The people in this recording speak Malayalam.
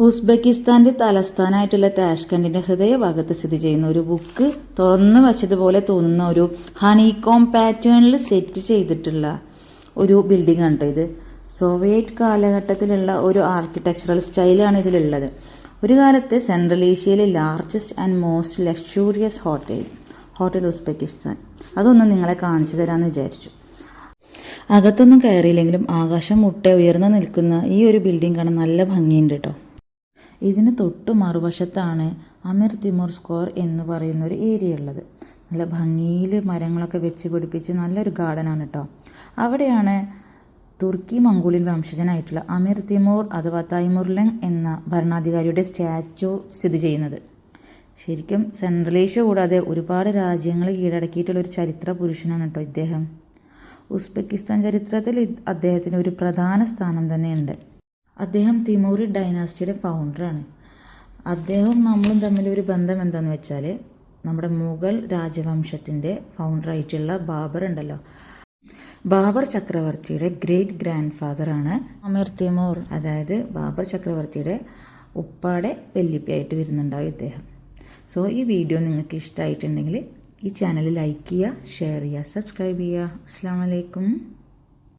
ഉസ്ബെക്കിസ്ഥാൻ്റെ തലസ്ഥാനമായിട്ടുള്ള ടാഷ്കണ്ടിൻ്റെ ഹൃദയഭാഗത്ത് സ്ഥിതി ചെയ്യുന്ന ഒരു ബുക്ക് തുറന്നു വച്ചതുപോലെ തോന്നുന്ന ഒരു ഹണികോം പാറ്റേണിൽ സെറ്റ് ചെയ്തിട്ടുള്ള ഒരു ബിൽഡിംഗ് ആണ് ഇത്. സോവിയറ്റ് കാലഘട്ടത്തിലുള്ള ഒരു ആർക്കിടെക്ചറൽ സ്റ്റൈലാണ് ഇതിലുള്ളത്. ഒരു കാലത്ത് സെൻട്രൽ ഏഷ്യയിലെ largest and most luxurious hotel Uzbekistan. അതൊന്നും നിങ്ങളെ കാണിച്ചു തരാമെന്ന് വിചാരിച്ചു. അകത്തൊന്നും കയറിയില്ലെങ്കിലും ആകാശം മുട്ടെ ഉയർന്നു നിൽക്കുന്ന ഈ ഒരു ബിൽഡിംഗ് കാണാൻ നല്ല ഭംഗിയുണ്ട് കേട്ടോ. ഇതിന് തൊട്ട് മറുവശത്താണ് അമീർ തിമൂർ സ്ക്വയർ എന്ന് പറയുന്ന ഒരു ഏരിയ ഉള്ളത്. നല്ല ഭംഗിയിൽ മരങ്ങളൊക്കെ വെച്ച് പിടിപ്പിച്ച് നല്ലൊരു ഗാർഡനാണ് കേട്ടോ. അവിടെയാണ് തുർക്കി മംഗോളിയൻ വംശജനായിട്ടുള്ള അമീർ തിമൂർ അഥവാ തൈമുർലങ് എന്ന ഭരണാധികാരിയുടെ സ്റ്റാച്ചു സ്ഥിതി ചെയ്യുന്നത്. ശരിക്കും സെൻട്രൽ ഏഷ്യ കൂടാതെ ഒരുപാട് രാജ്യങ്ങൾ കീഴടക്കിയിട്ടുള്ളൊരു ചരിത്ര പുരുഷനാണ് കേട്ടോ ഇദ്ദേഹം. ഉസ്ബെക്കിസ്ഥാൻ ചരിത്രത്തിൽ അദ്ദേഹത്തിന് ഒരു പ്രധാന സ്ഥാനം തന്നെയുണ്ട്. അദ്ദേഹം തിമൂറിഡ് ഡൈനാസ്റ്റിയുടെ ഫൗണ്ടറാണ്. അദ്ദേഹവും നമ്മളും തമ്മിലൊരു ബന്ധം എന്താണെന്ന് വെച്ചാൽ നമ്മുടെ മുഗൾ രാജവംശത്തിൻ്റെ ഫൗണ്ടറായിട്ടുള്ള ബാബർ ഉണ്ടല്ലോ, ബാബർ ചക്രവർത്തിയുടെ ഗ്രേറ്റ് ഗ്രാൻഡ് ഫാദറാണ് അമീർ തിമൂർ. അതായത് ബാബർ ചക്രവർത്തിയുടെ ഉപ്പാടെ വല്യപ്പയായിട്ട് വരുന്നുണ്ടാവും ഇദ്ദേഹം. സോ ഈ വീഡിയോ നിങ്ങൾക്ക് ഇഷ്ടമായിട്ടുണ്ടെങ്കിൽ ഈ ചാനൽ ലൈക്ക് ചെയ്യുക, ഷെയർ ചെയ്യുക, സബ്സ്ക്രൈബ് ചെയ്യുക. അസ്സലാമു അലൈക്കും.